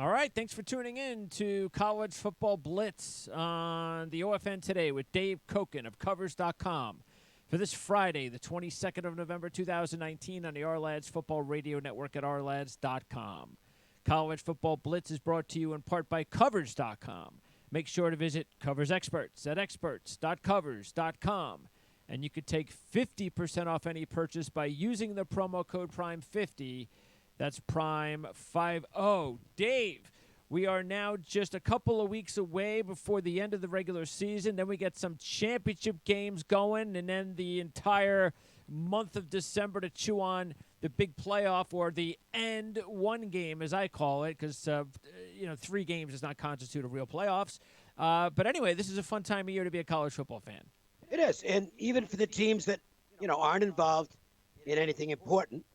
All right, thanks for tuning in to College Football Blitz on the OFN Today with Dave Koken of Covers.com for this Friday, the 22nd of November, 2019 on the Our Football Radio Network at ourlads.com. College Football Blitz is brought to you in part by Covers.com. Make sure to visit Covers Experts at experts.covers.com. And you could take 50% off any purchase by using the promo code PRIME50. That's Prime50. Dave, we are now just a couple of weeks away before the end of the regular season. Then we get some championship games going, and then the entire month of December to chew on the big playoff, or the end one game, as I call it, because 3 games does not constitute a real playoffs. But anyway, this is a fun time of year to be a college football fan. It is, and even for the teams that aren't involved in anything important.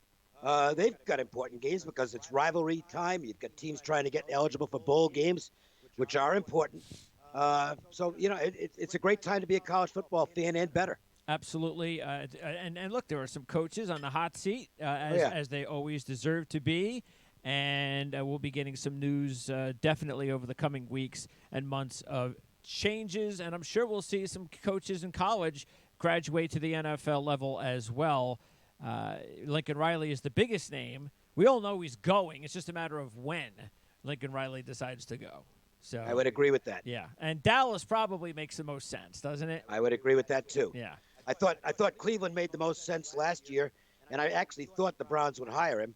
They've got important games because it's rivalry time. You've got teams trying to get eligible for bowl games, which are important. It's a great time to be a college football fan, and better. Absolutely. And look, there are some coaches on the hot seat, as they always deserve to be. And we'll be getting some news definitely over the coming weeks and months of changes. And I'm sure we'll see some coaches in college graduate to the NFL level as well. Lincoln Riley is the biggest name. We all know he's going. It's just a matter of when Lincoln Riley decides to go. So I would agree with that. Yeah, and Dallas probably makes the most sense, doesn't it? I would agree with that too. Yeah. I thought Cleveland made the most sense last year, and I actually thought the Browns would hire him.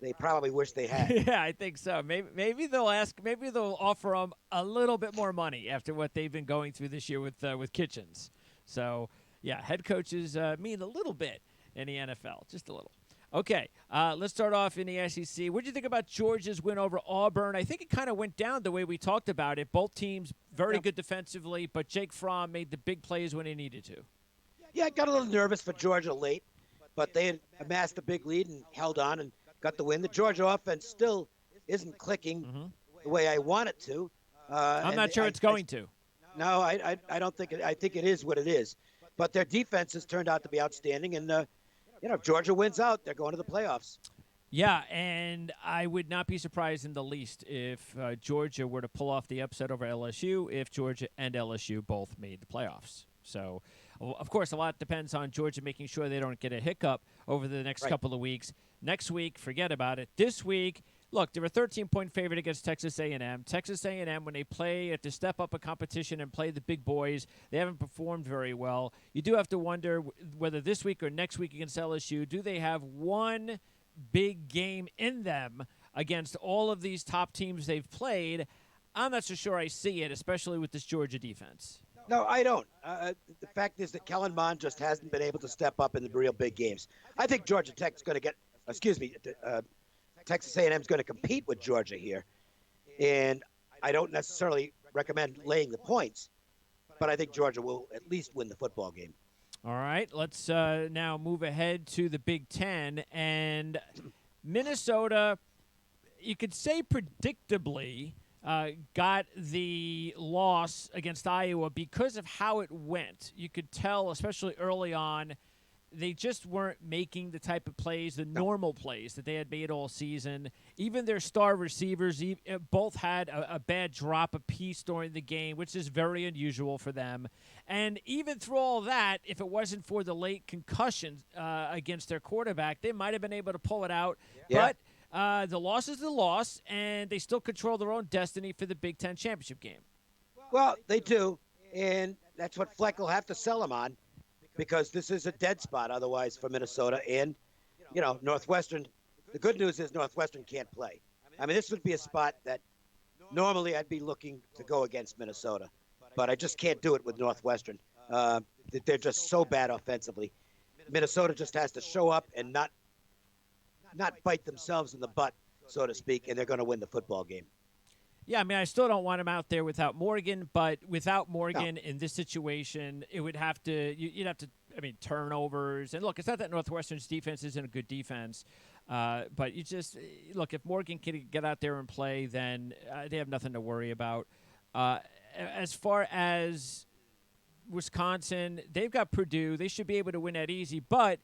They probably wish they had. Yeah, I think so. Maybe they'll offer him a little bit more money after what they've been going through this year with Kitchens. So yeah, head coaches mean a little bit in the NFL, just a little. Okay, let's start off in the SEC. What did you think about Georgia's win over Auburn? I think it kind of went down the way we talked about it. Both teams very good defensively, but Jake Fromm made the big plays when he needed to. Yeah, I got a little nervous for Georgia late, but they had amassed a big lead and held on and got the win. The Georgia offense still isn't clicking the way I want it to. I'm not sure it's going to. No, I don't think it. I think it is what it is. But their defense has turned out to be outstanding, and if Georgia wins out, they're going to the playoffs. Yeah, and I would not be surprised in the least if Georgia were to pull off the upset over LSU, if Georgia and LSU both made the playoffs. So, of course, a lot depends on Georgia making sure they don't get a hiccup over the next couple of weeks. Next week, forget about it. This week, look, they're a 13-point favorite against Texas A&M. Texas A&M, when they play at to step up a competition and play the big boys, they haven't performed very well. You do have to wonder whether this week or next week against LSU, do they have one big game in them against all of these top teams they've played? I'm not so sure I see it, especially with this Georgia defense. No, I don't. The fact is that Kellen Mond just hasn't been able to step up in the real big games. I think Georgia Tech's going to get – Texas A&M is going to compete with Georgia here, and I don't necessarily recommend laying the points, but I think Georgia will at least win the football game. All right, let's now move ahead to the Big Ten, and Minnesota, you could say predictably, got the loss against Iowa because of how it went. You could tell, especially early on, they just weren't making the type of plays, the normal plays that they had made all season. Even their star receivers both had a bad drop apiece during the game, which is very unusual for them. And even through all that, if it wasn't for the late concussions against their quarterback, they might have been able to pull it out. Yeah. But the loss is the loss, and they still control their own destiny for the Big Ten championship game. Well, they do, and that's what Fleck will have to sell them on, because this is a dead spot otherwise for Minnesota. And, Northwestern, the good news is Northwestern can't play. I mean, this would be a spot that normally I'd be looking to go against Minnesota, but I just can't do it with Northwestern. They're just so bad offensively. Minnesota just has to show up and not bite themselves in the butt, so to speak, and they're going to win the football game. Yeah, I mean, I still don't want him out there without Morgan, but without Morgan in this situation, it would have to you'd have to, turnovers. And look, it's not that Northwestern's defense isn't a good defense, but you just look, if Morgan can get out there and play, then they have nothing to worry about. As far as Wisconsin, they've got Purdue. They should be able to win that easy, but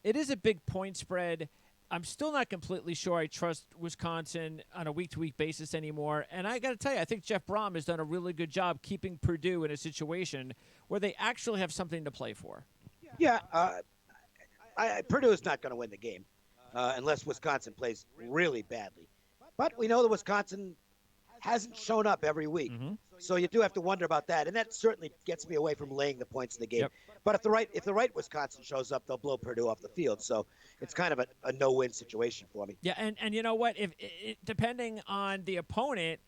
it is a big point spread. I'm still not completely sure I trust Wisconsin on a week-to-week basis anymore. And I got to tell you, I think Jeff Brom has done a really good job keeping Purdue in a situation where they actually have something to play for. Yeah, Purdue is not going to win the game unless Wisconsin plays really badly. But we know that Wisconsin hasn't shown up every week. Mm-hmm. So you do have to wonder about that. And that certainly gets me away from laying the points in the game. Yep. But if the right Wisconsin shows up, they'll blow Purdue off the field. So it's kind of a no-win situation for me. Yeah, and you know what? If depending on the opponent,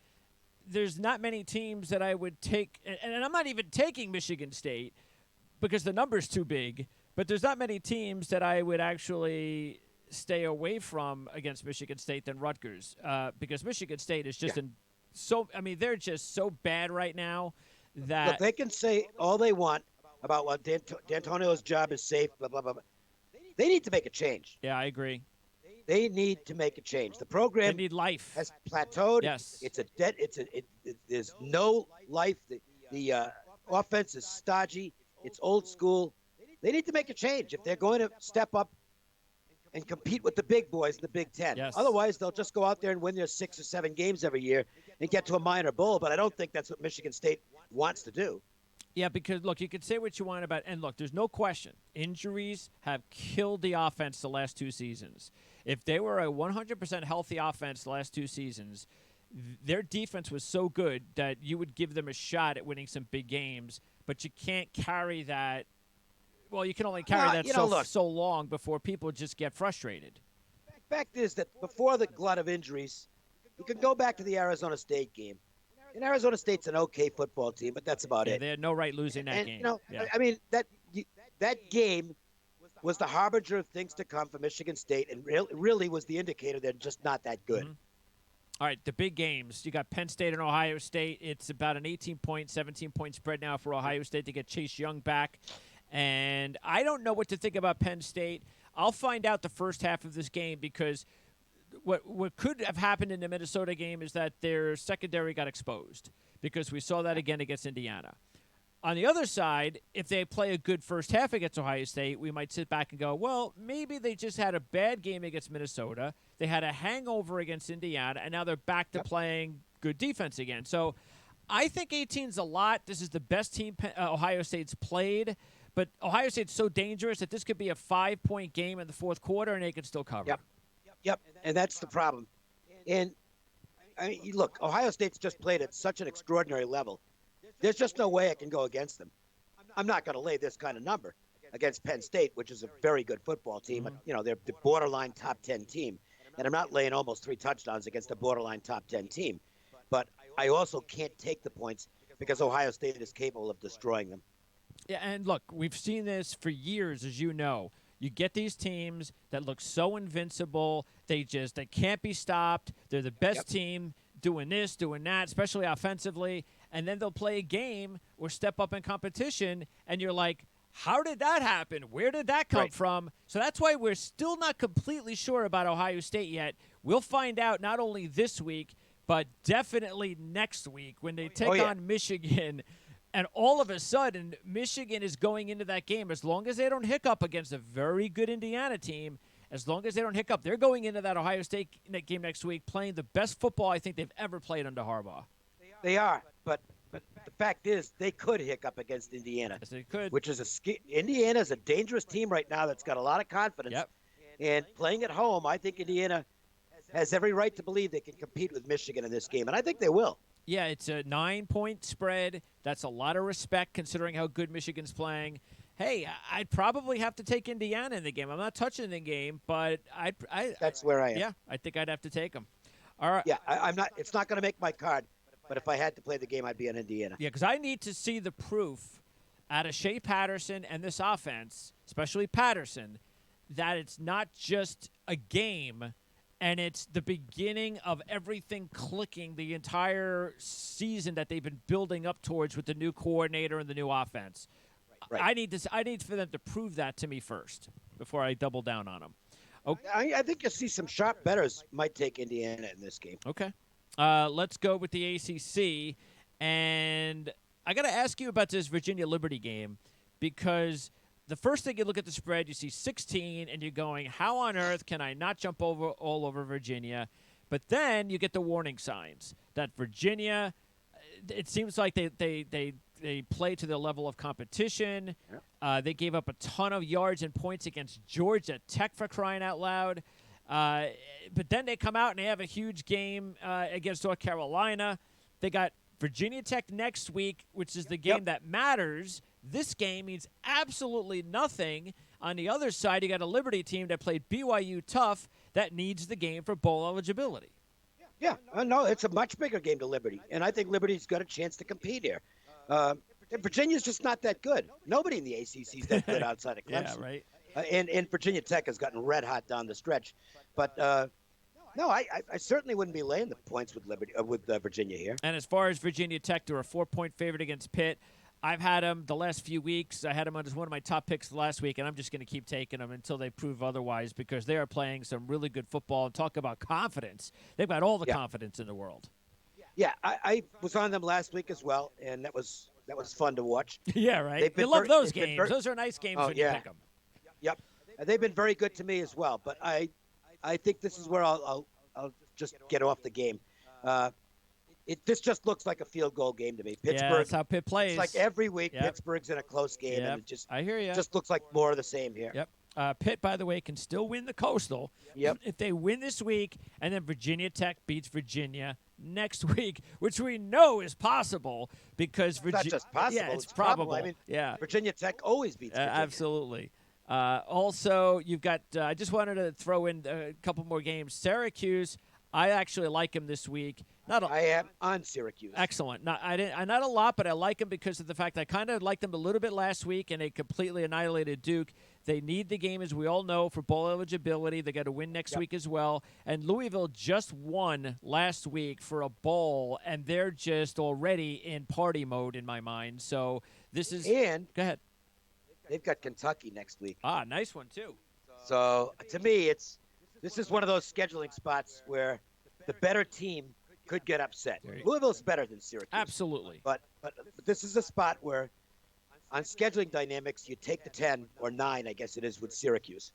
there's not many teams that I would take. And I'm not even taking Michigan State because the number's too big. But there's not many teams that I would actually stay away from against Michigan State than Rutgers because Michigan State is just they're just so bad right now that Look, they can say all they want about what D'Antonio's job is safe, blah blah blah. They need to make a change. Yeah, I agree. They need to make a change. The program They need life. has plateaued. Yes. It's a debt. There's no life. The offense is stodgy. It's old school. They need to make a change if they're going to step up and compete with the big boys in the Big Ten. Yes. Otherwise, they'll just go out there and win their 6 or 7 games every year and get to a minor bowl. But I don't think that's what Michigan State wants to do. Yeah, because, look, you can say what you want about – and, look, there's no question. Injuries have killed the offense the last 2 seasons. If they were a 100% healthy offense the last 2 seasons, their defense was so good that you would give them a shot at winning some big games, but you can't carry that – well, you can only carry that so long before people just get frustrated. Fact is that before the glut of injuries, you can go back to the Arizona State game. And Arizona State's an okay football team, but that's about it. They had no right losing that game. You know, I mean, that game was the harbinger of things to come for Michigan State, and really was the indicator they're just not that good. Mm-hmm. All right, the big games. You got Penn State and Ohio State. It's about an 18-point, 17-point spread now for Ohio State to get Chase Young back. And I don't know what to think about Penn State. I'll find out the first half of this game because what could have happened in the Minnesota game is that their secondary got exposed because we saw that again against Indiana. On the other side, if they play a good first half against Ohio State, we might sit back and go, well, maybe they just had a bad game against Minnesota. They had a hangover against Indiana, and now they're back to playing good defense again. So I think 18's a lot. This is the best team Ohio State's played. But Ohio State's so dangerous that this could be a 5-point game in the fourth quarter, and they could still cover. Yep, and that's the problem. And, I mean, look, Ohio State's just played at such an extraordinary level. There's just no way I can go against them. I'm not going to lay this kind of number against Penn State, which is a very good football team. Mm-hmm. You know, they're the borderline top 10 team. And I'm not laying almost 3 touchdowns against a borderline top 10 team. But I also can't take the points because Ohio State is capable of destroying them. Yeah, and look, we've seen this for years, as you know. You get these teams that look so invincible. They can't be stopped. They're the best team doing this, doing that, especially offensively. And then they'll play a game or step up in competition, and you're like, how did that happen? Where did that come from? So that's why we're still not completely sure about Ohio State yet. We'll find out not only this week, but definitely next week when they take on Michigan. And all of a sudden, Michigan is going into that game. As long as they don't hiccup against a very good Indiana team, as long as they don't hiccup, they're going into that Ohio State game next week playing the best football I think they've ever played under Harbaugh. They are, but the fact is they could hiccup against Indiana. Yes, they could. Which is Indiana's a dangerous team right now that's got a lot of confidence. Yep. And playing at home, I think Indiana has every right to believe they can compete with Michigan in this game, and I think they will. Yeah, it's a 9-point spread. That's a lot of respect considering how good Michigan's playing. Hey, I'd probably have to take Indiana in the game. I'm not touching the game, but that's where I am. Yeah, I think I'd have to take them. All right. Yeah, I'm not. It's not going to make my card, but if I had to play the game, I'd be on Indiana. Yeah, because I need to see the proof out of Shea Patterson and this offense, especially Patterson, that it's not just a game. And it's the beginning of everything clicking the entire season that they've been building up towards with the new coordinator and the new offense. Right. I need for them to prove that to me first before I double down on them. Okay. I think you'll see some sharp bettors might take Indiana in this game. Okay. Let's go with the ACC. And I got to ask you about this Virginia Liberty game because the first thing you look at the spread, you see 16, and you're going, how on earth can I not jump all over Virginia? But then you get the warning signs that Virginia, it seems like they play to their level of competition. They gave up a ton of yards and points against Georgia Tech, for crying out loud. But then they come out and they have a huge game against North Carolina. They got Virginia Tech next week, which is the game that matters. This game means absolutely nothing. On the other side, you got a Liberty team that played BYU tough that needs the game for bowl eligibility. Yeah, no, it's a much bigger game to Liberty, and I think Liberty's got a chance to compete here. Virginia's just not that good. Nobody in the ACC is that good outside of Clemson. Yeah, right. And Virginia Tech has gotten red hot down the stretch. But no, I certainly wouldn't be laying the points with Virginia here. And as far as Virginia Tech, they're a 4-point favorite against Pitt. I've had them the last few weeks. I had them as one of my top picks last week, and I'm just going to keep taking them until they prove otherwise because they are playing some really good football. And talk about confidence. They've got all the confidence in the world. Yeah, I was on them last week as well, and that was fun to watch. Yeah, right. You love those games. Those are nice games when you pick them. Yep. They've been very good to me as well, but I think this is where I'll just get off the game. This just looks like a field goal game to me. Pittsburgh. Yeah, that's how Pitt plays. It's like every week Pittsburgh's in a close game, and I hear you. Just looks like more of the same here. Yep. Pitt, by the way, can still win the Coastal. Yep. If they win this week, and then Virginia Tech beats Virginia next week, which we know is possible because It's not just possible. Yeah, it's probable. probable. I mean, Virginia Tech always beats Virginia. Absolutely. Also, you've got. I just wanted to throw in a couple more games. Syracuse. I actually like him this week. I am on Syracuse. Excellent. Not a lot, but I like him because of the fact I kind of liked them a little bit last week, and they completely annihilated Duke. They need the game, as we all know, for bowl eligibility. They got to win next week as well. And Louisville just won last week for a bowl, and they're just already in party mode in my mind. So this is. And go ahead. They've got Kentucky next week. Nice one too. So to me, this is one of those scheduling spots where the better team could get upset. Louisville's better than Syracuse. Absolutely. But this is a spot where, on scheduling dynamics, you take the 10 or 9, I guess it is, with Syracuse.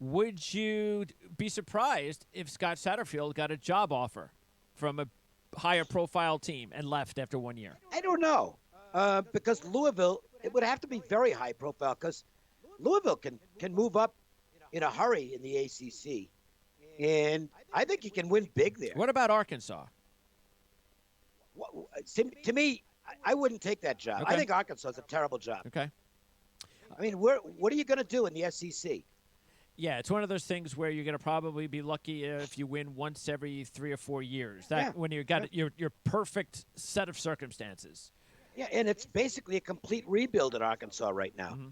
Would you be surprised if Scott Satterfield got a job offer from a higher profile team and left after 1 year? I don't know. Because Louisville, it would have to be very high profile because Louisville can move up in a hurry in the ACC. And I think he can win big there. What about Arkansas? To me, I wouldn't take that job. Okay. I think Arkansas is a terrible job. Okay. I mean, what are you going to do in the SEC? Yeah, it's one of those things where you're going to probably be lucky if you win once every 3 or 4 years. When you got your perfect set of circumstances. Yeah, and it's basically a complete rebuild at Arkansas right now. Mm-hmm.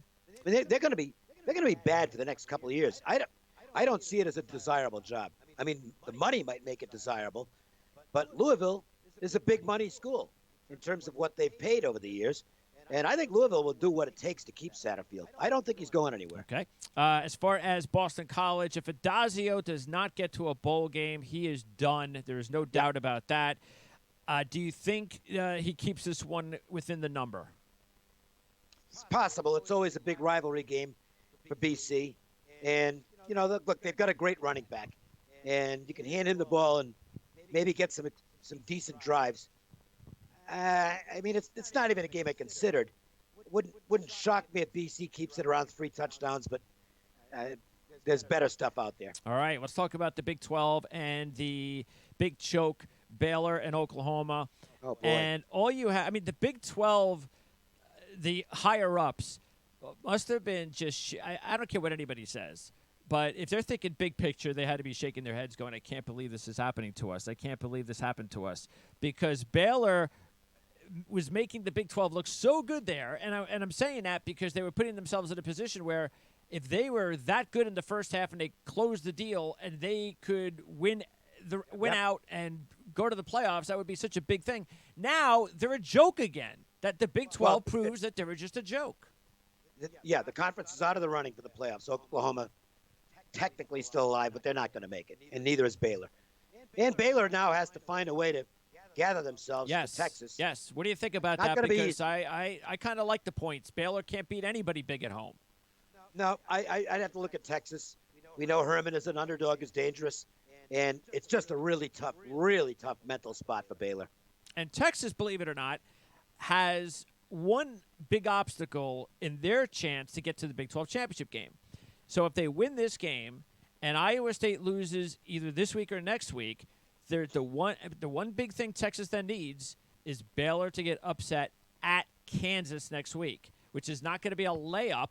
I mean, they're going to be bad for the next couple of years. I don't see it as a desirable job. I mean, the money might make it desirable, but Louisville is a big money school in terms of what they've paid over the years. And I think Louisville will do what it takes to keep Satterfield. I don't think he's going anywhere. Okay. As far as Boston College, if Adazio does not get to a bowl game, he is done. There is no doubt about that. Do you think he keeps this one within the number? It's possible. It's always a big rivalry game for BC. And, look, they've got a great running back. And you can hand him the ball and maybe get some decent drives. I mean, it's not even a game I considered. Wouldn't shock me if BC keeps it around 3 touchdowns, but there's better stuff out there. All right, let's talk about the Big 12 and the big choke, Baylor and Oklahoma. Oh, boy. And all you have, I mean, the Big 12, the higher-ups must have been just, I don't care what anybody says, but if they're thinking big picture, they had to be shaking their heads going, I can't believe this is happening to us. I can't believe this happened to us. Because Baylor was making the Big 12 look so good there, and I'm saying that because they were putting themselves in a position where if they were that good in the first half and they closed the deal and they could win out and go to the playoffs, that would be such a big thing. Now they're a joke again. That the Big 12 proves that they were just a joke. Yeah, the conference is out of the running for the playoffs. Oklahoma technically still alive, but they're not going to make it, and neither is Baylor. And Baylor now has to find a way to gather themselves to Texas. Yes. What do you think about that? Because I kind of like the points. Baylor can't beat anybody big at home. No, I'd have to look at Texas. We know Herman is an underdog, is dangerous, and it's just a really tough mental spot for Baylor. And Texas, believe it or not, has one big obstacle in their chance to get to the Big 12 championship game. So if they win this game and Iowa State loses either this week or next week, the one big thing Texas then needs is Baylor to get upset at Kansas next week, which is not going to be a layup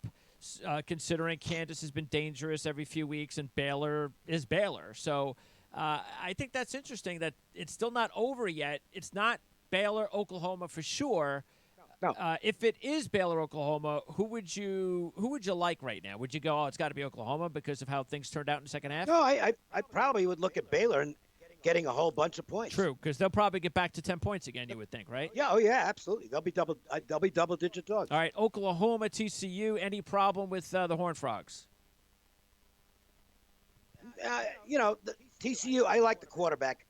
considering Kansas has been dangerous every few weeks and Baylor is Baylor. So I think that's interesting that it's still not over yet. It's not Baylor, Oklahoma for sure. No. If it is Baylor, Oklahoma, who would you like right now? Would you go, oh, it's got to be Oklahoma because of how things turned out in the second half? No, I probably would look at Baylor and getting a whole bunch of points. True, because they'll probably get back to 10 points again, you would think, right? Yeah, oh yeah, absolutely. They'll be double-digit dogs. All right, Oklahoma, TCU, any problem with the Horned Frogs? The TCU, I like the quarterback.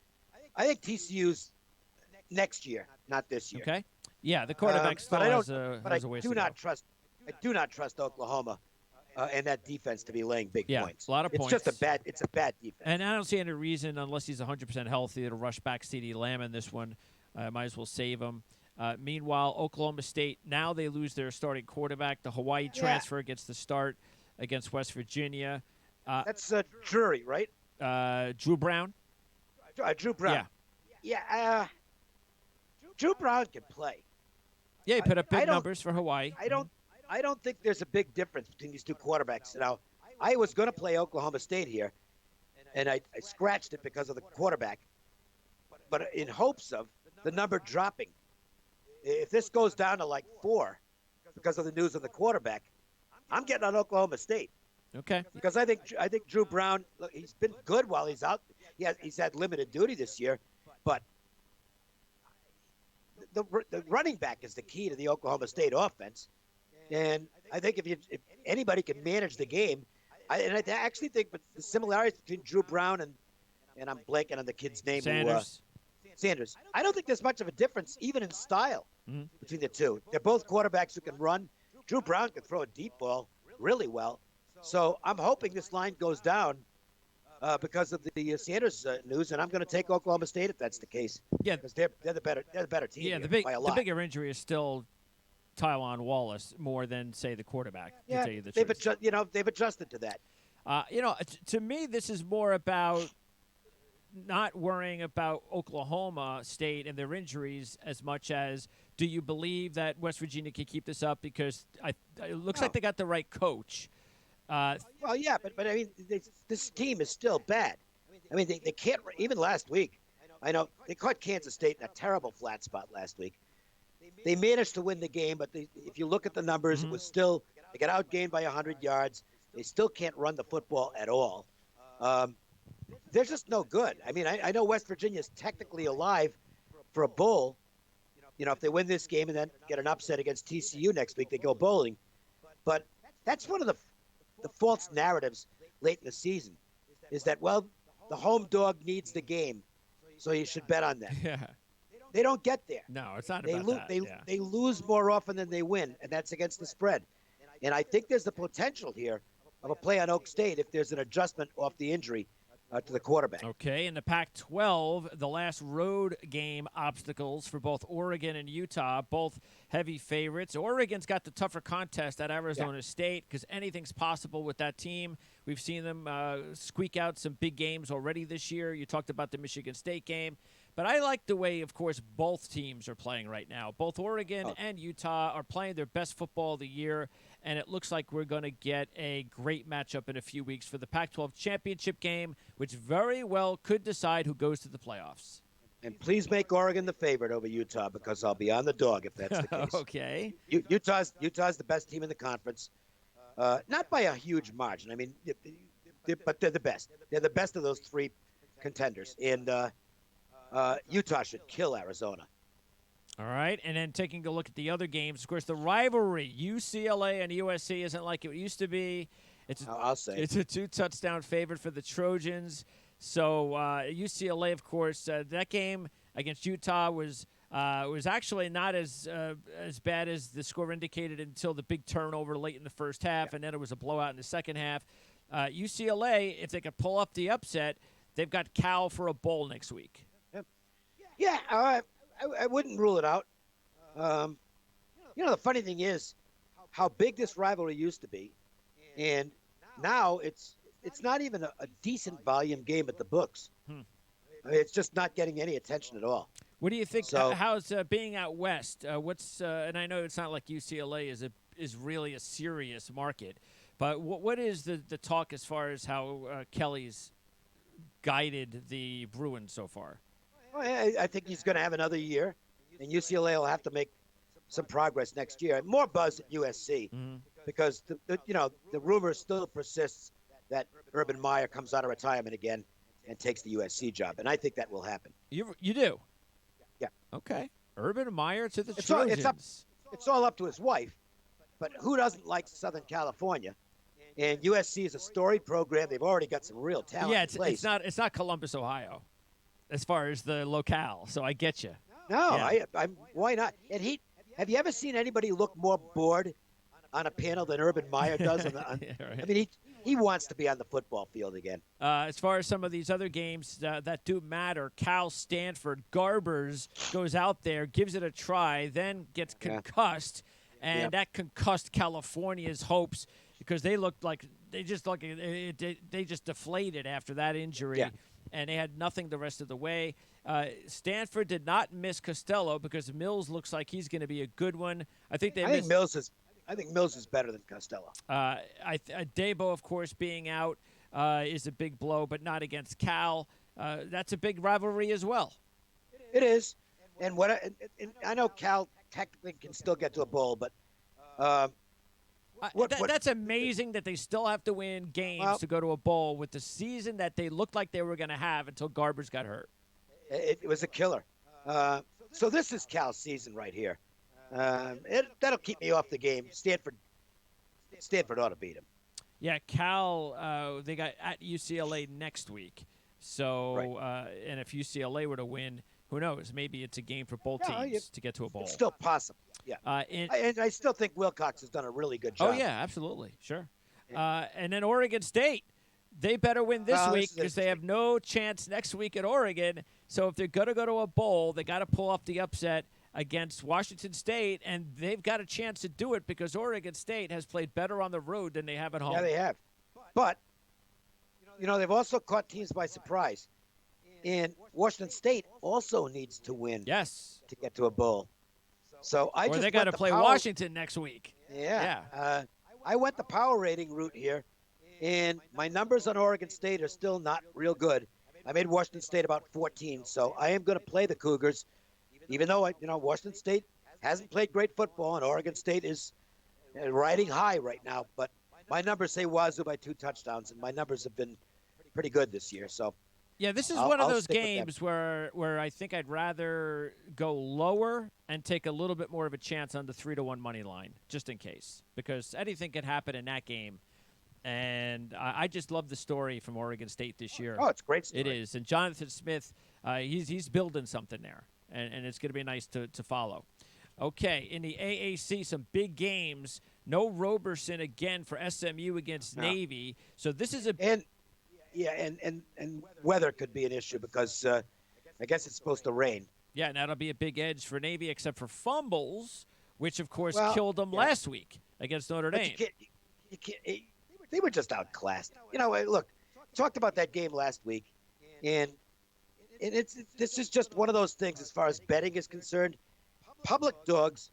I think TCU's next year, not this year. Okay. Yeah, the quarterback still has a ways to go. I do not trust Oklahoma and that defense to be laying big points. A lot of points. It's a bad defense. And I don't see any reason, unless he's 100% healthy, to rush back CeeDee Lamb in this one. Might as well save him. Meanwhile, Oklahoma State, now they lose their starting quarterback. The Hawaii transfer gets the start against West Virginia. That's Drury, right? Drew Brown. Drew Brown. Yeah. Drew Brown can play. Yeah, he put up big numbers for Hawaii. I don't think there's a big difference between these two quarterbacks. Now, I was going to play Oklahoma State here, and I scratched it because of the quarterback, but in hopes of the number dropping. If this goes down to like 4 because of the news of the quarterback, I'm getting on Oklahoma State. Okay. Because I think Drew Brown, look, he's been good while he's out. He's had limited duty this year, but the running back is the key to the Oklahoma State offense. And I think if anybody can manage the game, I actually think the similarities between Drew Brown and I'm blanking on the kid's name. Sanders. I don't think there's much of a difference, even in style, between the two. They're both quarterbacks who can run. Drew Brown can throw a deep ball really well. So I'm hoping this line goes down because of the Sanders news, and I'm going to take Oklahoma State if that's the case. Yeah, because they're the better team. Yeah, the bigger injury is still Tylan Wallace more than say the quarterback. Yeah, to tell you the truth. They've adjusted to that. To me, this is more about not worrying about Oklahoma State and their injuries as much as do you believe that West Virginia can keep this up because it looks like they got the right coach. Well, yeah, but I mean, this team is still bad. I mean, they can't even last week. I know they caught Kansas State in a terrible flat spot last week. They managed to win the game, but if you look at the numbers, it was still they got outgained by 100 yards. They still can't run the football at all. They're just no good. I mean, I know West Virginia is technically alive for a bowl. If they win this game and then get an upset against TCU next week, they go bowling. But that's one of the false narratives late in the season is that, well, the home dog needs the game, so you should bet on them. Yeah. They don't get there. No, it's not about that. They lose more often than they win, and that's against the spread. And I think there's the potential here of a play on Oak State if there's an adjustment off the injury to the quarterback. Okay, in the Pac-12, the last road game obstacles for both Oregon and Utah, both heavy favorites. Oregon's got the tougher contest at Arizona State because anything's possible with that team. We've seen them squeak out some big games already this year. You talked about the Michigan State game. But I like the way, of course, both teams are playing right now. Both Oregon and Utah are playing their best football of the year, and it looks like we're going to get a great matchup in a few weeks for the Pac-12 championship game, which very well could decide who goes to the playoffs. And please make Oregon the favorite over Utah because I'll be on the dog if that's the case. Okay. Utah's the best team in the conference, not by a huge margin. I mean, but they're the best. They're the best of those three contenders, and Utah should kill Arizona. All right, and then taking a look at the other games, of course, the rivalry, UCLA and USC isn't like it used to be. I'll say. It's a 2-touchdown favorite for the Trojans. So UCLA, of course, that game against Utah was It was actually not as bad as the score indicated until the big turnover late in the first half, and then it was a blowout in the second half. UCLA, if they could pull up the upset, they've got Cal for a bowl next week. Yeah, I wouldn't rule it out. The funny thing is how big this rivalry used to be, and now it's not even a decent volume game at the books. I mean, it's just not getting any attention at all. What do you think? So, how's being out west? And I know it's not like UCLA is really a serious market, but what is the talk as far as how Kelly's guided the Bruins so far? well, I think he's going to have another year, and UCLA will have to make some progress next year. More buzz at USC because the rumor still persists that Urban Meyer comes out of retirement again and takes the USC job, and I think that will happen. You do? Yeah. Okay. Urban Meyer to the It's Trojans. It's all up to his wife, but who doesn't like Southern California? And USC is a storied program. They've already got some real talent. Yeah, in place. it's not Columbus, Ohio, as far as the locale. So I get you. No, Yeah. I'm why not? And have you ever seen anybody look more bored on a panel than Urban Meyer does? Yeah, right. I mean, he wants to be on the football field again. As far as some of these other games that do matter, Cal, Stanford, Garbers goes out there, gives it a try, then gets concussed, and that concussed California's hopes because they looked like they just deflated after that injury, and they had nothing the rest of the way. Stanford did not miss Costello because Mills looks like he's going to be a good one. I think Mills is better than Costello. Dabo, of course, being out is a big blow, but not against Cal. That's a big rivalry as well. It is, and I know Cal technically can still get to a bowl, but that's amazing that they still have to win games to go to a bowl with the season that they looked like they were going to have until Garbers got hurt. It was a killer. So this is Cal's season right here. That'll keep me off the game. Stanford ought to beat him. Yeah, Cal, they got at UCLA next week. So, and if UCLA were to win, who knows? Maybe it's a game for both teams to get to a bowl. It's still possible. Yeah. And I still think Wilcox has done a really good job. Oh, yeah, absolutely. Sure. And then Oregon State, they better win this week because they have no chance next week at Oregon. So if they're going to go to a bowl, they got to pull off the upset against Washington State, and they've got a chance to do it because Oregon State has played better on the road than they have at home. Yeah, they have. But, they've also caught teams by surprise. And Washington State also needs to win to get to a bowl. So they got to play Washington next week. Yeah. I went the power rating route here, and my numbers on Oregon State are still not real good. I made Washington State about 14, so I am going to play the Cougars, even though Washington State hasn't played great football, and Oregon State is riding high right now. But my numbers say Wazoo by 2 touchdowns, and my numbers have been pretty good this year. So. Yeah, this is one of those games where I think I'd rather go lower and take a little bit more of a chance on the 3-1 money line, just in case, because anything can happen in that game. And I just love the story from Oregon State this year. Oh, it's a great story. It is. And Jonathan Smith, he's building something there, and it's going to be nice to follow. Okay, in the AAC, some big games. No Roberson again for SMU against Navy. So this is and weather could be an issue because I guess it's supposed to rain. Yeah, and that'll be a big edge for Navy, except for fumbles, which, of course, killed them last week against Notre Dame. They were just outclassed. Look, talked about that game last week, and this is just one of those things as far as betting is concerned. Public dogs,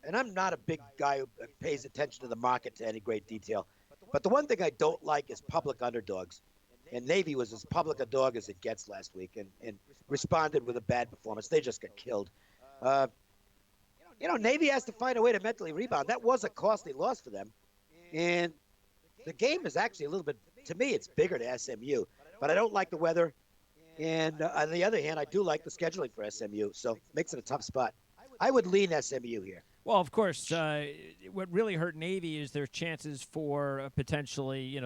and I'm not a big guy who pays attention to the market to any great detail, but the one thing I don't like is public underdogs. And Navy was as public a dog as it gets last week and responded with a bad performance. They just got killed. Navy has to find a way to mentally rebound. That was a costly loss for them. And the game is actually a little bit, to me, it's bigger to SMU. But I don't like the weather. And on the other hand, I do like the scheduling for SMU. So it makes it a tough spot. I would lean SMU here. Well, of course, what really hurt Navy is their chances for potentially,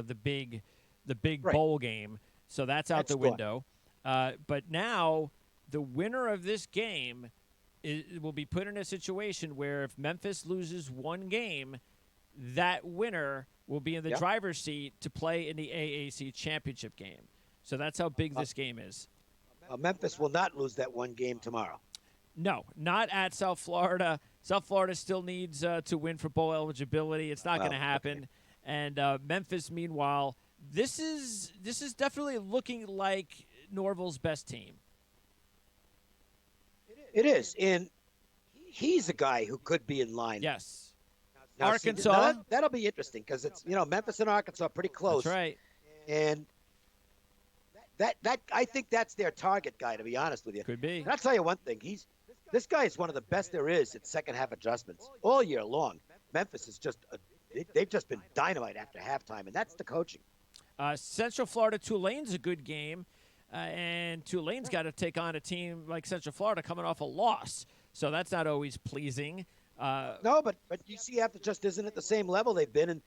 the big bowl game. So that's out the window. But now the winner of this game will be put in a situation where if Memphis loses one game, that winner will be in the driver's seat to play in the AAC championship game. So that's how big this game is. Memphis will not lose that one game tomorrow. No, not at South Florida. South Florida still needs to win for bowl eligibility. It's not going to happen. Okay. And Memphis, meanwhile, this is definitely looking like Norville's best team. It is, and he's a guy who could be in line. Yes. Now, Arkansas. That'll be interesting because it's Memphis and Arkansas are pretty close. That's right. And that I think that's their target guy, to be honest with you. Could be. And I'll tell you one thing. This guy is one of the best there is at second half adjustments all year long. Memphis is they've just been dynamite after halftime, and that's the coaching. Central Florida Tulane's a good game, and Tulane's got to take on a team like Central Florida coming off a loss, so that's not always pleasing. No, but UCF just isn't at the same level they've been, and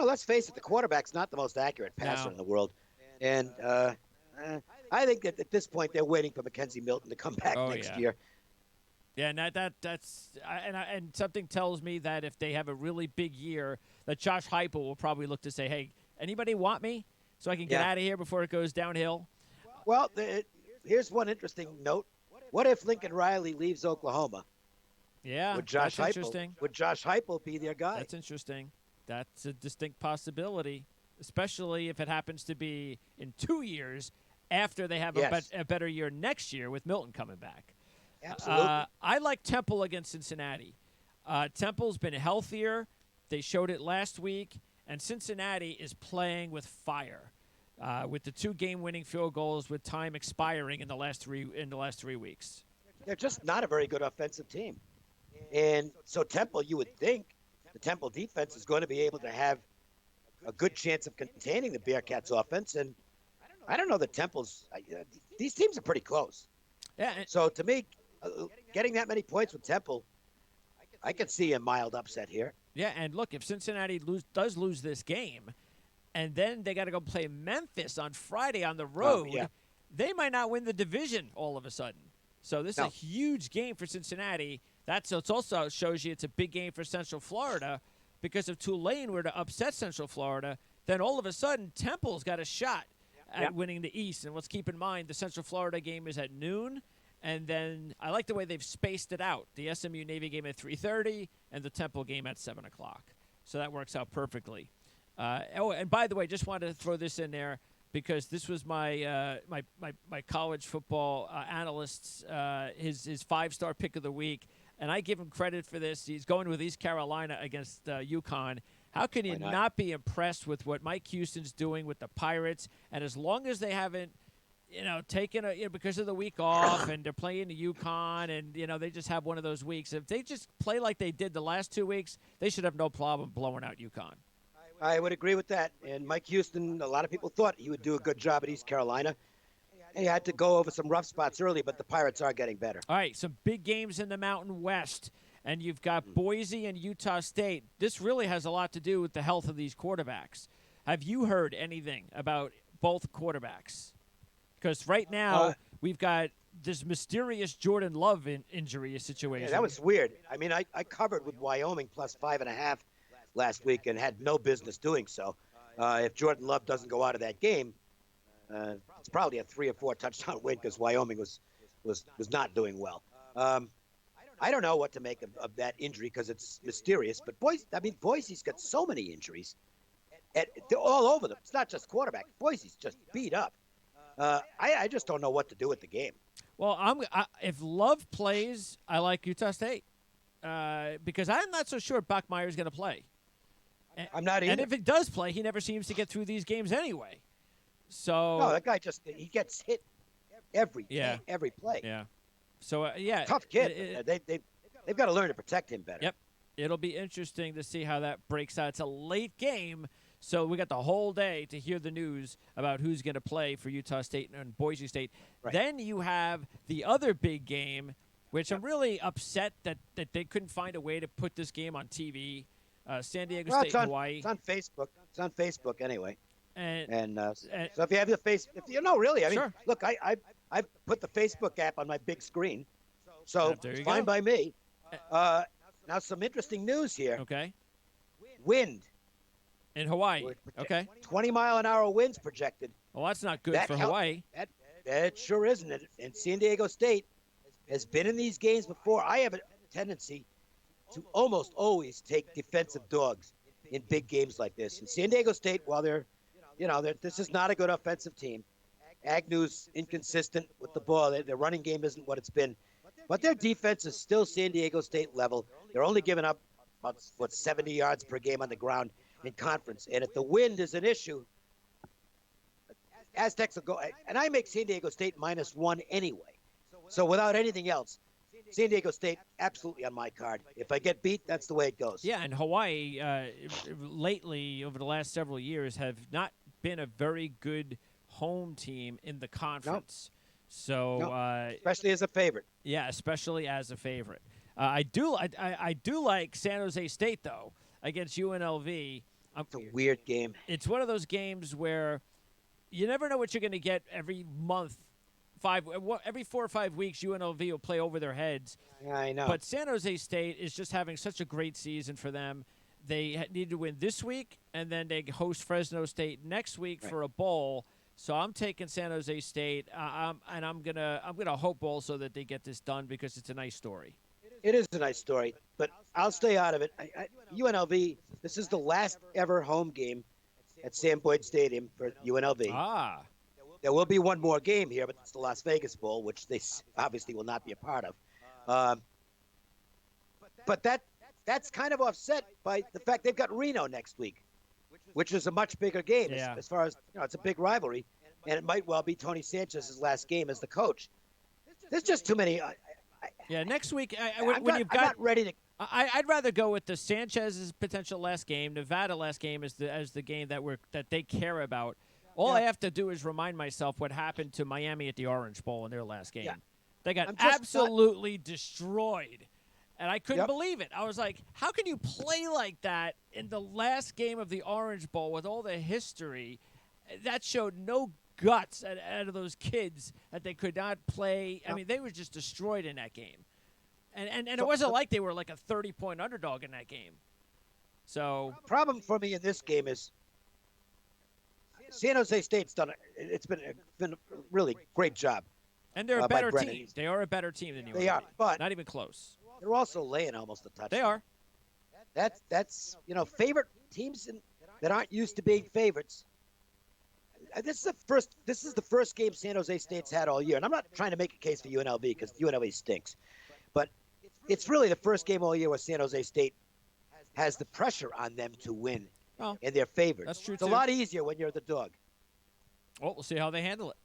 let's face it, the quarterback's not the most accurate passer in the world, and I think that at this point they're waiting for Mackenzie Milton to come back next year. Yeah, and something tells me that if they have a really big year, that Josh Heupel will probably look to say, "Hey, anybody want me so I can get out of here before it goes downhill?" Well, here's one interesting note: what if Lincoln Riley leaves Oklahoma? Yeah, would Josh that's interesting. Would Josh Heupel be their guy? That's interesting. That's a distinct possibility, especially if it happens to be in 2 years after they have a better year next year with Milton coming back. Absolutely. I like Temple against Cincinnati. Temple's been healthier. They showed it last week, and Cincinnati is playing with fire, with the 2 game-winning field goals with time expiring in the last 3 weeks. They're just not a very good offensive team, and so Temple, you would think, the Temple defense is going to be able to have a good chance of containing the Bearcats' offense, and I don't know that Temple's. These teams are pretty close. Yeah. So to me, getting that many points with Temple, I could see a mild upset here. Yeah, and look, if Cincinnati does lose this game, and then they got to go play Memphis on Friday on the road, they might not win the division all of a sudden. So this is a huge game for Cincinnati. It also shows you it's a big game for Central Florida, because if Tulane were to upset Central Florida, then all of a sudden Temple's got a shot at winning the East. And let's keep in mind the Central Florida game is at noon. And then I like the way they've spaced it out. The SMU Navy game at 3:30 and the Temple game at 7 o'clock. So that works out perfectly. And by the way, just wanted to throw this in there because this was my my college football analyst's his 5-star pick of the week. And I give him credit for this. He's going with East Carolina against UConn. How can you not be impressed with what Mike Houston's doing with the Pirates? And as long as they haven't taken because of the week off and they're playing the UConn and, they just have one of those weeks. If they just play like they did the last 2 weeks, they should have no problem blowing out UConn. I would agree with that. And Mike Houston, a lot of people thought he would do a good job at East Carolina. He had to go over some rough spots early, but the Pirates are getting better. All right, some big games in the Mountain West, and you've got Boise and Utah State. This really has a lot to do with the health of these quarterbacks. Have you heard anything about both quarterbacks? Because right now we've got this mysterious Jordan Love injury situation. Yeah, that was weird. I mean, I covered with Wyoming plus 5.5 last week and had no business doing so. If Jordan Love doesn't go out of that game, it's probably a 3 or 4 touchdown win because Wyoming was not doing well. I don't know what to make of that injury because it's mysterious. But Boise's got so many injuries, they're all over them. It's not just quarterback. Boise's just beat up. I just don't know what to do with the game. Well, if Love plays, I like Utah State because I'm not so sure Bachmeier's going to play. I'm not either. And if it does play, he never seems to get through these games anyway. So no, that guy he gets hit every play. Yeah. So tough kid. They've got to learn to protect him better. Yep. It'll be interesting to see how that breaks out. It's a late game, so we got the whole day to hear the news about who's going to play for Utah State and Boise State. Right. Then you have the other big game, which I'm really upset that they couldn't find a way to put this game on TV. San Diego State, Hawaii. It's on Facebook. It's on Facebook anyway. And so if you have the look, sure. I've put the Facebook app on my big screen, So There you fine go. by me. Now some interesting news here. Okay. Wind. In Hawaii. Okay. 20-mile-an-hour winds projected. Well, that's not good for Hawaii. That sure isn't it. And San Diego State has been in these games before. I have a tendency to almost always take defensive dogs in big games like this. And San Diego State, while this is not a good offensive team. Agnew's inconsistent with the ball. Their running game isn't what it's been. But their defense is still San Diego State level. They're only giving up about 70 yards per game on the ground in conference. And if the wind is an issue, Aztecs will go. And I make San Diego State -1 anyway. So without anything else, San Diego State absolutely on my card. If I get beat, that's the way it goes. Yeah, and Hawaii lately, over the last several years, have not been a very good home team in the conference. Nope. So especially as a favorite. Yeah, especially as a favorite. I do like San Jose State though against UNLV. It's a weird game. It's one of those games where you never know what you're going to get every month. Every 4 or 5 weeks, UNLV will play over their heads. Yeah, I know. But San Jose State is just having such a great season for them. They need to win this week, and then they host Fresno State next week for a bowl. So I'm taking San Jose State, and I'm gonna hope also that they get this done because it's a nice story. It is a nice story, but I'll stay out of it. UNLV, this is the last ever home game at Sam Boyd Stadium for UNLV. There will be one more game here, but it's the Las Vegas Bowl, which they obviously will not be a part of. But that's kind of offset by the fact they've got Reno next week, which is a much bigger game as far as, it's a big rivalry, and it might well be Tony Sanchez's last game as the coach. There's just too many. Next week, I'm not ready to. I'd rather go with the Sanchez's potential last game, Nevada last game as the game that they care about. All I have to do is remind myself what happened to Miami at the Orange Bowl in their last game. Yeah. They got absolutely destroyed, and I couldn't believe it. I was like, how can you play like that in the last game of the Orange Bowl with all the history? That showed no guts out of those kids that they could not play. I mean, they were just destroyed in that game. And it wasn't like they were like a 30-point underdog in that game. So problem for me in this game is San Jose State's done it's been a really great job. And they're a better team. They are a better team than you. They are, but not even close. They're also laying almost a touchdown. They are. That's favorite teams that aren't used to being favorites. This is the first game San Jose State's had all year, and I'm not trying to make a case for UNLV because UNLV stinks, but it's really the first game all year where San Jose State has the pressure on them to win, and they're favored. That's true. It's a lot easier when you're the dog. Well, we'll see how they handle it.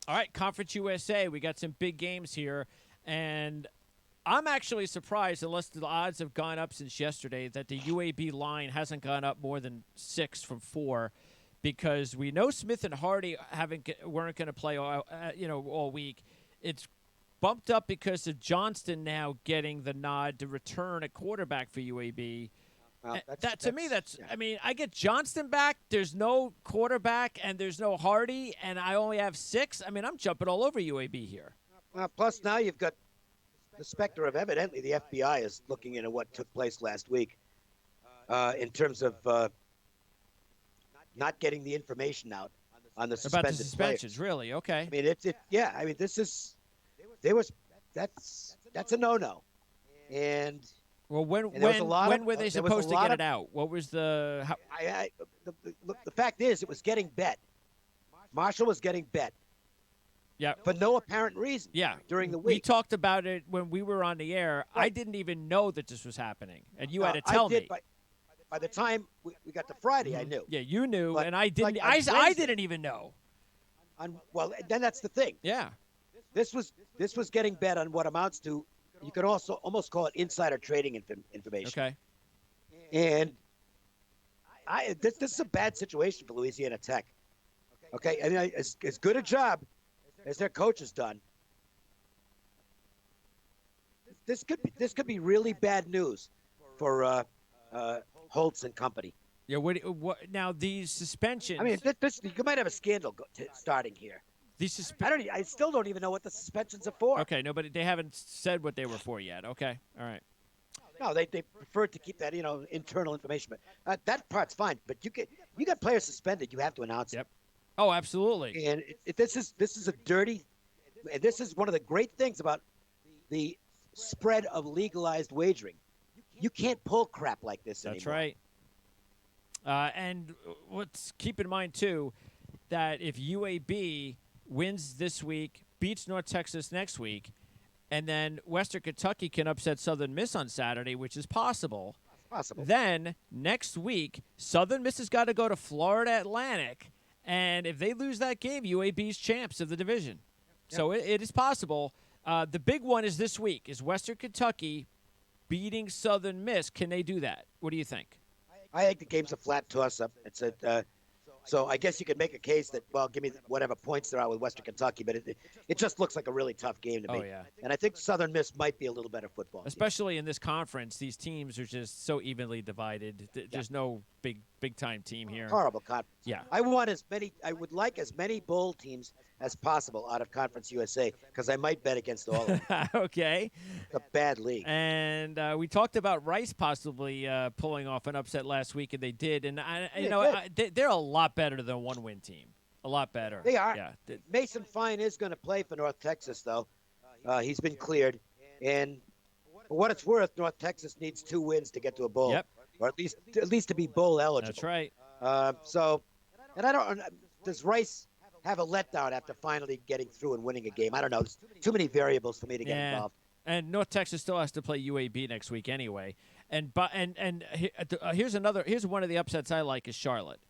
All right, Conference USA, we got some big games here, and I'm actually surprised, unless the odds have gone up since yesterday, that the UAB line hasn't gone up more than 6 from 4, because we know Smith and Hardy weren't going to play all week. It's bumped up because of Johnston now getting the nod to return at quarterback for UAB. I mean, I get Johnston back. There's no quarterback and there's no Hardy, and I only have 6. I mean, I'm jumping all over UAB here. Plus, now you've got the specter of evidently the FBI is looking into what took place last week in terms of not getting the information out on the suspended about the suspensions. Players. Really? Okay. I mean, I mean, that's a no-no, and. Well, when were they supposed to get it out? What was the? The fact is, it was getting bet. Marshall was getting bet. Yeah. For no apparent reason. Yeah. During the week, we talked about it when we were on the air. Right. I didn't even know that this was happening, and you had to tell me. By the time we got to Friday, I knew. Yeah, you knew, and I didn't. I didn't even know. Well, then that's the thing. Yeah. This was getting bet on what amounts to. You could also almost call it insider trading information. Okay. And this is a bad situation for Louisiana Tech. Okay, I mean, as good a job as their coach has done, this could be really bad news for Holtz and company. Yeah. What now? These suspensions. I mean, you might have a scandal starting here. I still don't even know what the suspensions are for. Okay, nobody. They haven't said what they were for yet. Okay, all right. No, they prefer to keep that internal information. But that part's fine. But you got players suspended. You have to announce it. Yep. Oh, absolutely. And this is a dirty. And this is one of the great things about the spread of legalized wagering. You can't pull crap like this anymore. That's right. And let's keep in mind too that if UAB wins this week, beats North Texas next week, and then Western Kentucky can upset Southern Miss on Saturday, which is possible. Then next week, Southern Miss has got to go to Florida Atlantic, and if they lose that game, UAB's champs of the division. Yep. So it is possible. The big one is this week: is Western Kentucky beating Southern Miss? Can they do that? What do you think? I think the game's a flat toss-up. It's so I guess you could make a case that, well, give me whatever points there are with Western Kentucky, but it just looks like a really tough game to me. Oh, yeah. And I think Southern Miss might be a little better football team. Especially in this conference, these teams are just so evenly divided. There's no big-time team here. Horrible conference. Yeah. I would like as many bowl teams as possible out of Conference USA because I might bet against all of them. Okay. It's a bad league. And we talked about Rice possibly pulling off an upset last week, and they did. And they're a lot better than a one-win team. A lot better. They are. Yeah. Mason Fine is going to play for North Texas, though. He's been cleared. And for what it's worth, North Texas needs 2 wins to get to a bowl. Yep. Or at least to be bowl eligible. That's right. And I don't. Does Rice have a letdown after finally getting through and winning a game? I don't know. There's too many variables for me to get involved. And North Texas still has to play UAB next week anyway. Here's one of the upsets I like is Charlotte.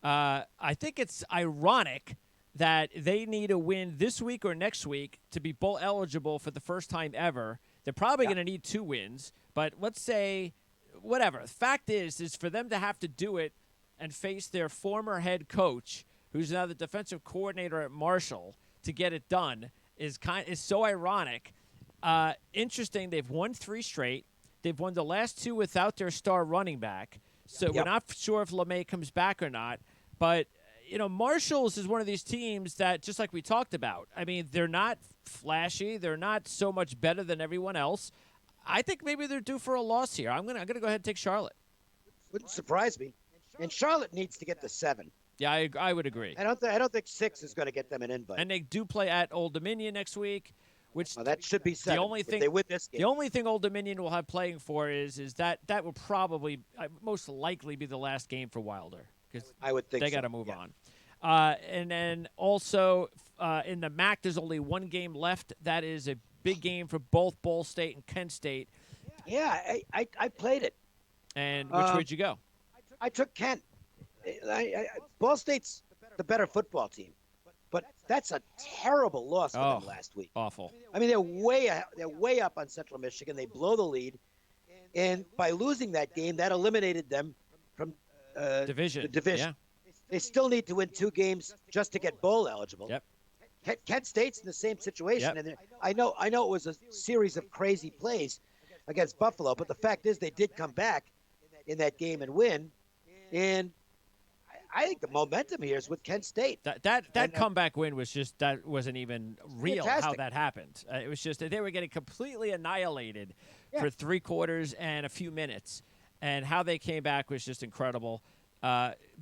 I think it's ironic that they need a win this week or next week to be bowl eligible for the first time ever. They're probably going to need 2 wins, but let's say whatever. The fact is for them to have to do it and face their former head coach, who's now the defensive coordinator at Marshall, to get it done is so ironic. Interesting. They've won 3 straight. They've won the last 2 without their star running back. So we're not sure if LeMay comes back or not. But, Marshall's is one of these teams that, just like we talked about, I mean, they're not flashy. They're not so much better than everyone else. I think maybe they're due for a loss here. I'm gonna go ahead and take Charlotte. Wouldn't surprise me. And Charlotte needs to get to 7. Yeah, I would agree. I don't think 6 is going to get them an invite. And they do play at Old Dominion next week, which that should be 7. The only thing they win this game. The only thing Old Dominion will have playing for is that will probably most likely be the last game for Wilder because I would think they got to move on. And then also in the MAC, there's only 1 game left. That is a big game for both Ball State and Kent State. Yeah, I played it. And which way did you go? I took Kent. Ball State's the better football team, but that's a terrible loss for them last week. Awful. I mean, they're way up on Central Michigan. They blow the lead, and by losing that game, that eliminated them from the division. Yeah. They still need to win 2 games just to get bowl eligible. Yep. Kent State's in the same situation, Yep. and I know it was a series of crazy plays against Buffalo, but the fact is they did come back in that game and win, and I think the momentum here is with Kent State. That comeback win was just that wasn't even real. Fantastic. How that happened. It was just that they were getting completely annihilated for 3 quarters and a few minutes, and how they came back was just incredible.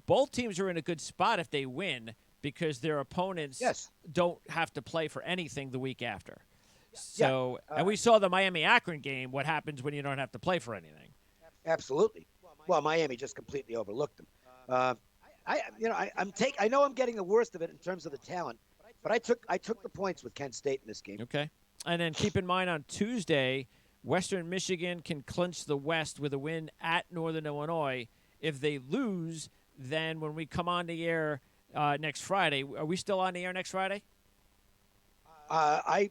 Both teams are in a good spot if they win because their opponents don't have to play for anything the week after. So, and we saw the Miami-Akron game. What happens when you don't have to play for anything? Absolutely. Well, Miami just completely overlooked them. I know I'm getting the worst of it in terms of the talent, but I took the points with Kent State in this game. Okay. And then keep in mind on Tuesday, Western Michigan can clinch the West with a win at Northern Illinois. If they lose, then when we come on the air next Friday, are we still on the air next Friday? I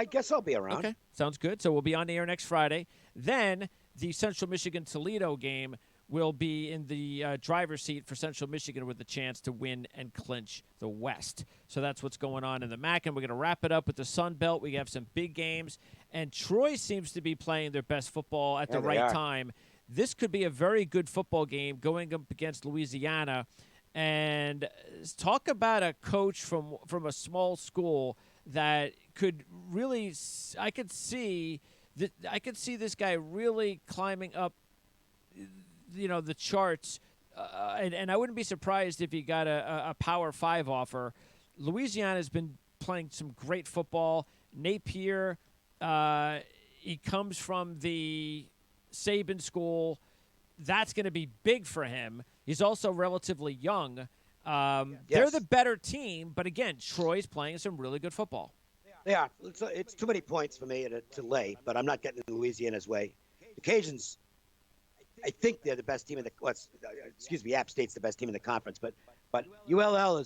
guess I'll be around. Okay, sounds good. So we'll be on the air next Friday. Then the Central Michigan-Toledo game will be in the driver's seat for Central Michigan with a chance to win and clinch the West. So that's what's going on in the MAC, and we're going to wrap it up with the Sun Belt. We have some big games, and Troy seems to be playing their best football at the right time. This could be a very good football game going up against Louisiana. And talk about a coach from a small school that could really – I could see this guy really climbing up, the charts. And I wouldn't be surprised if he got a Power 5 offer. Louisiana's been playing some great football. Napier, he comes from the Saban school. That's going to be big for him. He's also relatively young. They're the better team, but again, Troy's playing some really good football. They are. It's too many points for me to lay, but I'm not getting in Louisiana's way. The Cajuns, I think they're the best team in the App State's the best team in the conference, but ULL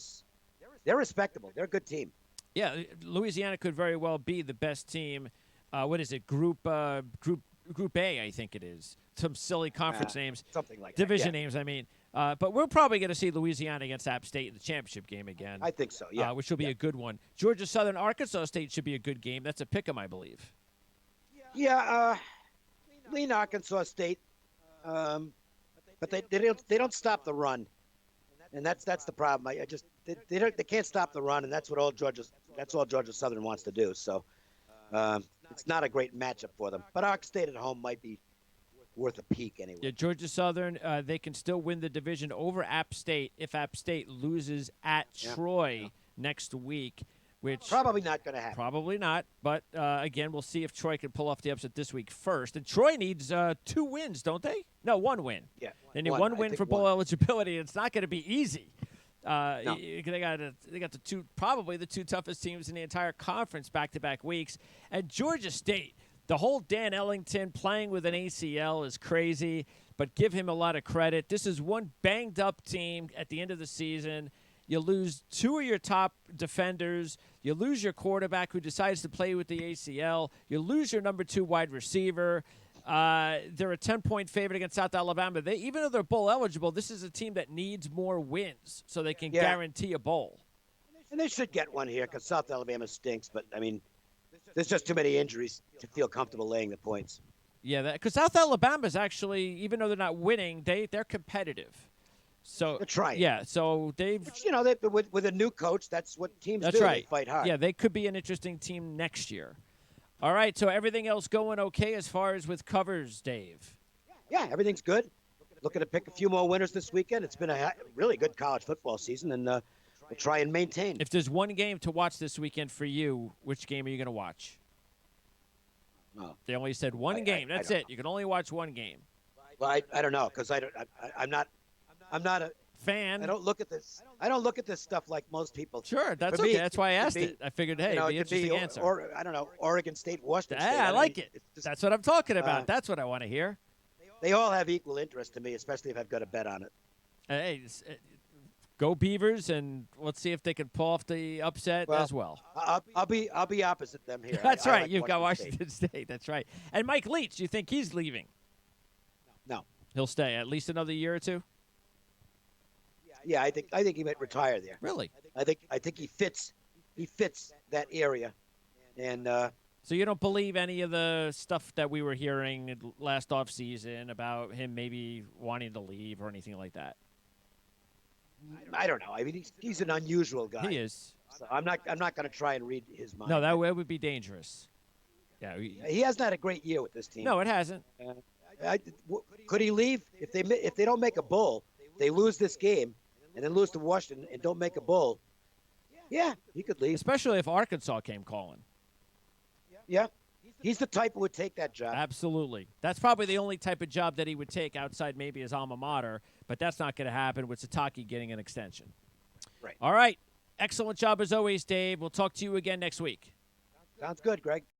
they're respectable. They're a good team. Yeah, Louisiana could very well be the best team. What is it? Group A, I think it is. Some silly conference names. Something like Division that. Yeah. names, I mean. But we're probably going to see Louisiana against App State in the championship game again. I think so, yeah. Which will be a good one. Georgia Southern, Arkansas State should be a good game. That's a pick 'em, I believe. Yeah, lean Arkansas State. But they don't stop the run. And that's the problem. They can't stop the run, and that's all Georgia Southern wants to do. So it's not a great matchup for them. But Ark State at home might be worth a peek anyway. Yeah, Georgia Southern, they can still win the division over App State if App State loses at Troy next week, which probably not going to happen. Probably not. But again, we'll see if Troy can pull off the upset this week first. And Troy needs 2 wins, don't they? No, 1 win. Yeah, they need one win for bowl eligibility. It's not going to be easy. No. They got probably the 2 toughest teams in the entire conference back-to-back weeks. And Georgia State, the whole Dan Ellington playing with an ACL is crazy, but give him a lot of credit. This is one banged-up team at the end of the season. You lose 2 of your top defenders. You lose your quarterback who decides to play with the ACL. You lose your number 2 wide receiver. They're a 10-point favorite against South Alabama. Even though they're bowl eligible, this is a team that needs more wins so they can guarantee a bowl. And they should get one here because South Alabama stinks. But, I mean, there's just too many injuries to feel comfortable laying the points. Yeah, because South Alabama's actually, even though they're not winning, they're competitive. So they're trying. Yeah, so they've... with a new coach, that's what teams do. That's right. They fight hard. Yeah, they could be an interesting team next year. All right, so everything else going okay as far as with covers, Dave? Yeah, everything's good. Looking to pick a few more winners this weekend. It's been a really good college football season, and we'll try and maintain. If there's one game to watch this weekend for you, which game are you going to watch? Oh. They only said one game. That's it. You can only watch one game. Well, I don't know because I'm not a fan. I don't look at this. I don't look at this stuff like most people. Sure, that's okay. That's why I asked it. I figured, hey, it'd be an interesting answer. Or I don't know, Oregon State, Washington State. I like it. That's what I'm talking about. That's what I want to hear. They all have equal interest to me, especially if I've got a bet on it. Hey, go Beavers, and let's see if they can pull off the upset as well. I'll be opposite them here. That's right. Like You've got Washington State. That's right. And Mike Leach, you think he's leaving? No. He'll stay at least another year or two? Yeah, I think he might retire there. Really? I think he fits that area, and so you don't believe any of the stuff that we were hearing last offseason about him maybe wanting to leave or anything like that? I don't know. I mean, he's an unusual guy. He is. So I'm not going to try and read his mind. No, that would be dangerous. Yeah, he hasn't had a great year with this team. No, it hasn't. Could he leave if they don't make a bowl? They lose this game. And then lose to Washington and don't make a bowl. Yeah, he could leave. Especially if Arkansas came calling. Yeah, he's the type who would take that job. Absolutely. That's probably the only type of job that he would take outside maybe his alma mater, but that's not going to happen with Sataki getting an extension. Right. All right. Excellent job as always, Dave. We'll talk to you again next week. Sounds good, Greg.